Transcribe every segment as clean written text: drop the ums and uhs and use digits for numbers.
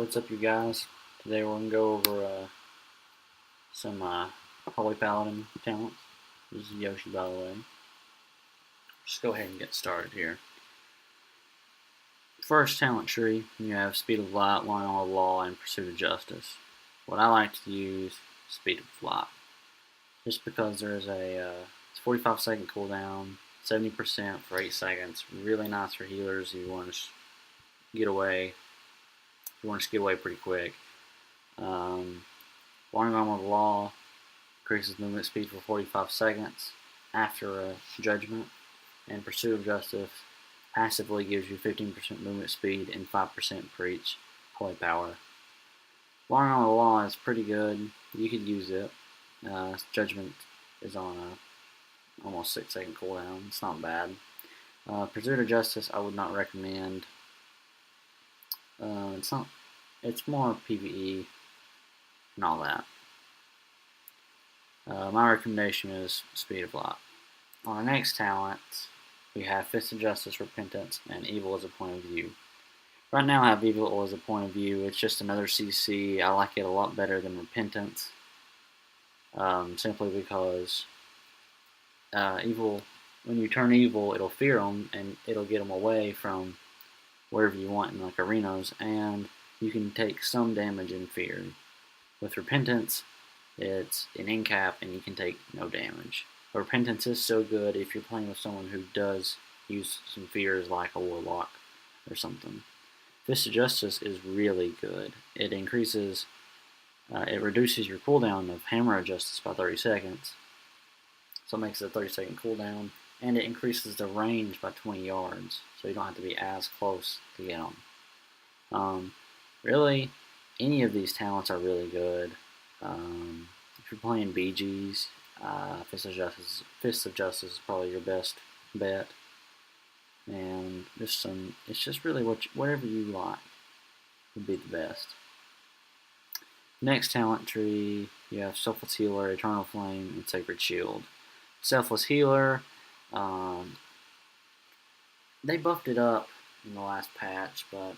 What's up, you guys? Today we're going to go over some Holy Paladin talents. This is Yoshi, by the way. Just go ahead and get started here. First talent tree, you have Speed of Light, Line of Law, and Pursuit of Justice. What I like to use, Speed of Light. Just because there's a 45-second cooldown, 70% for 8 seconds. Really nice for healers. You want to get away. You want to get away pretty quick. Long Arm of the Law increases movement speed for 45 seconds after a judgment, and Pursuit of Justice passively gives you 15% movement speed and 5% for each holy power. Long Arm of the Law is pretty good. You could use it. Judgment is on a almost 6-second cooldown. It's not bad. Pursuit of Justice I would not recommend. It's more PvE and all that. My recommendation is Speed of Light. On the next talent, we have Fist of Justice, Repentance, and Evil as a Point of View. Right now I have Evil as a Point of View. It's just another CC. I like it a lot better than Repentance. Simply because Evil, when you turn evil, it'll fear them and it'll get them away from wherever you want in like arenas, and you can take some damage in fear. With Repentance, it's an end cap and you can take no damage. But Repentance is so good if you're playing with someone who does use some fears like a Warlock or something. Fist of Justice is really good. It increases, it reduces your cooldown of Hammer of Justice by 30 seconds. So it makes it a 30-second cooldown, and it increases the range by 20 yards, so you don't have to be as close to get them. Really, any of these talents are really good. If you're playing BGs, Fist of Justice is probably your best bet. And it's just really whatever you like would be the best. Next talent tree, you have Selfless Healer, Eternal Flame, and Sacred Shield. Selfless Healer, they buffed it up in the last patch, but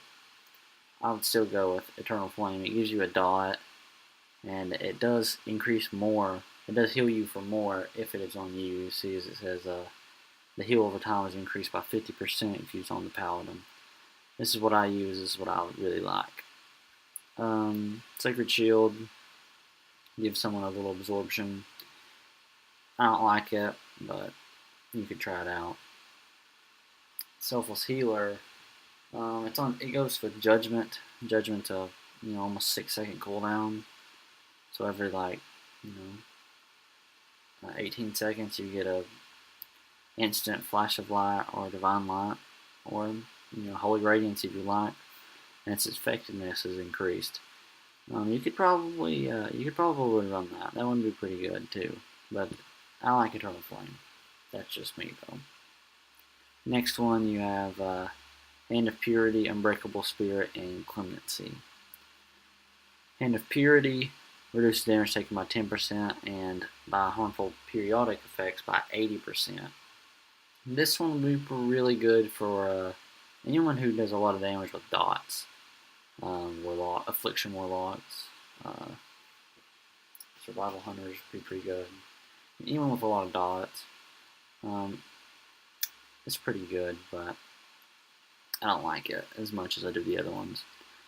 I would still go with Eternal Flame. It gives you a dot, and it does increase more. It does heal you for more if it is on you. You see, as it says, the heal over time is increased by 50% if used on the Paladin. This is what I use. This is what I would really like. Sacred Shield gives someone a little absorption. I don't like it, but you could try it out. Selfless Healer, it goes with Judgment. Judgment of almost 6-second cooldown. So every 18 seconds you get a instant Flash of Light or Divine Light, or Holy Radiance if you like, and its effectiveness is increased. You could probably run that. That one would be pretty good too. But I like Eternal Flame. That's just me though. Next one you have Hand of Purity, Unbreakable Spirit, and Clemency. Hand of Purity reduces damage taken by 10% and by harmful periodic effects by 80%. This one would be really good for anyone who does a lot of damage with dots. Affliction Warlocks, Survival Hunters would be pretty good. Even with a lot of dots, it's pretty good, but I don't like it as much as I do the other ones.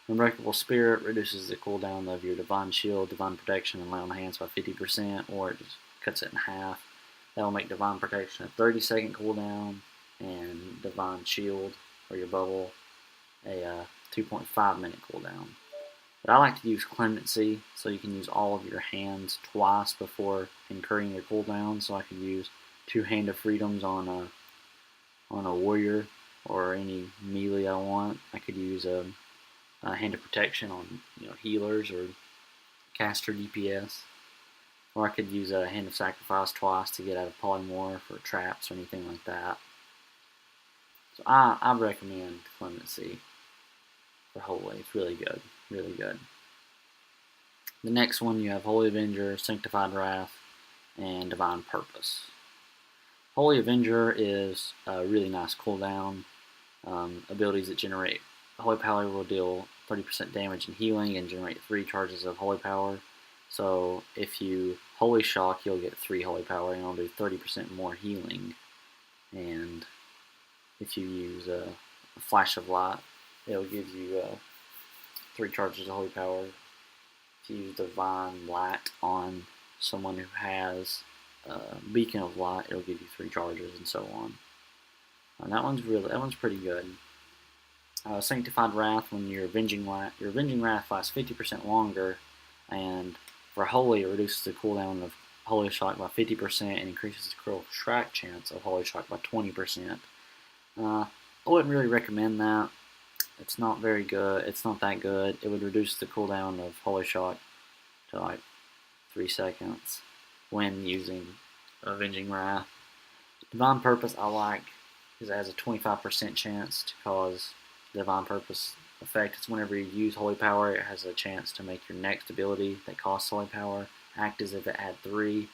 Unbreakable Spirit reduces the cooldown of your Divine Shield, Divine Protection, and Lay on Hands by 50%, or it just cuts it in half. That will make Divine Protection a 30-second cooldown, and Divine Shield, or your bubble, a 2.5-minute cooldown. But I like to use Clemency, so you can use all of your hands twice before incurring your cooldown. So I could use 2 Hand of Freedoms on a warrior or any melee I want. I could use a Hand of Protection on healers or caster DPS, or I could use a Hand of Sacrifice twice to get out of polymorph or traps or anything like that. So I recommend Clemency for Holy. It's really good, really good. The next one you have Holy Avenger, Sanctified Wrath, and Divine Purpose. Holy Avenger is a really nice cooldown. Abilities that generate Holy Power will deal 30% damage and healing, and generate 3 charges of holy power. So if you holy shock, you'll get 3 holy power, and it'll do 30% more healing. And if you use a flash of light, it'll give you 3 charges of holy power. If you use divine light on someone who has beacon of light, it'll give you 3 charges, and so on. And that one's pretty good. Sanctified Wrath, when your Avenging Wrath lasts 50% longer, and for Holy, it reduces the cooldown of Holy Shock by 50% and increases the critical strike chance of Holy Shock by 20%. I wouldn't really recommend that. It's not very good. It's not that good. It would reduce the cooldown of Holy Shock to like 3 seconds when using Avenging Wrath. Divine Purpose I like because it has a 25% chance to cause Divine Purpose effect. It's whenever you use Holy Power, it has a chance to make your next ability that costs Holy Power act as if it had 3,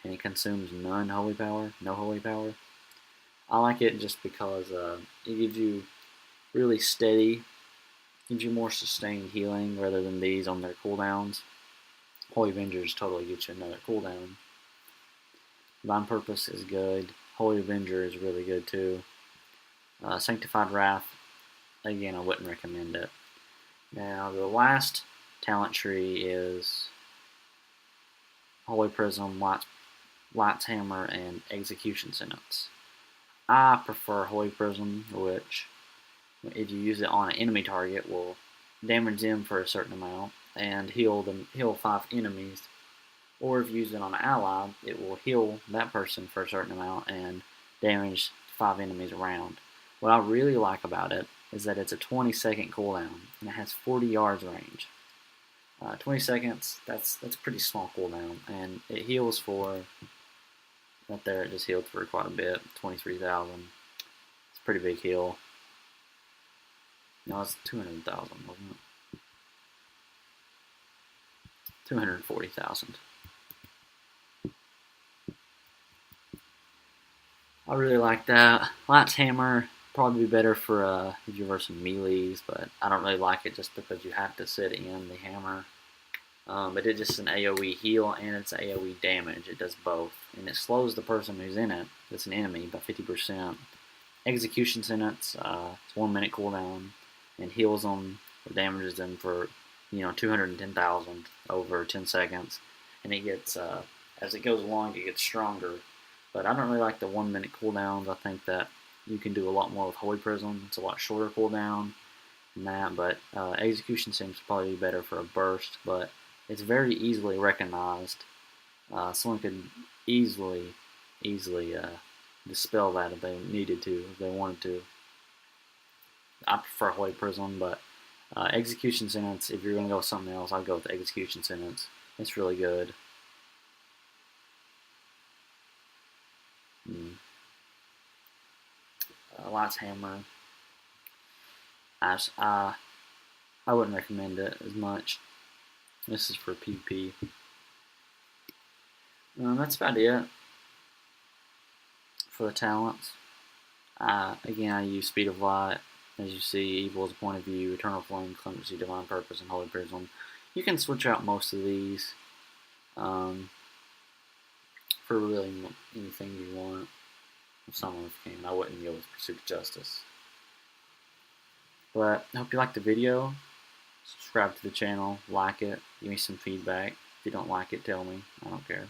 and it consumes no Holy Power. I like it just because it gives you really steady, gives you more sustained healing rather than these on their cooldowns. Holy Avengers totally gets you another cooldown. Divine Purpose is good. Holy Avenger is really good too. Sanctified Wrath, again, I wouldn't recommend it. Now, the last talent tree is Holy Prism, Light's Hammer, and Execution Sentence. I prefer Holy Prism, which, if you use it on an enemy target, will damage them for a certain amount and heal 5 enemies. Or if you use it on an ally, it will heal that person for a certain amount and damage 5 enemies around. What I really like about it is that it's a 20-second cooldown, and it has 40 yards range. 20 seconds, that's a pretty small cooldown, and it heals for, right there, it just healed for quite a bit, 23,000. It's a pretty big heal. No, it's 200,000, wasn't it? 240,000. I really like that. Light's Hammer probably be better for if you're versus melees, but I don't really like it just because you have to sit in the hammer. But it's just an AoE heal and it's AoE damage. It does both, and it slows the person who's in it, that's an enemy, by 50%. Execution Sentence, it's 1 minute cooldown, and heals them or damages them for 210,000 over 10 seconds, and it gets as it goes along, it gets stronger. But I don't really like the 1 minute cooldowns. I think that you can do a lot more with Holy Prism. It's a lot shorter cooldown than that, but Execution seems to probably be better for a burst, but it's very easily recognized. Someone could easily dispel that if they needed to, if they wanted to. I prefer Holy Prism, but Execution Sentence, if you're going to go with something else, I'd go with the Execution Sentence. It's really good. Light's Hammer, I wouldn't recommend it as much. This is for PvP. That's about it for the talents. Again, I use Speed of Light. As you see, Evil is a point of view, Eternal Flame, Clemency, Divine Purpose, and Holy Prism. You can switch out most of these for really anything you want. Some of them can. I wouldn't go with Pursuit of Justice. But I hope you liked the video. Subscribe to the channel, like it, give me some feedback. If you don't like it, tell me. I don't care.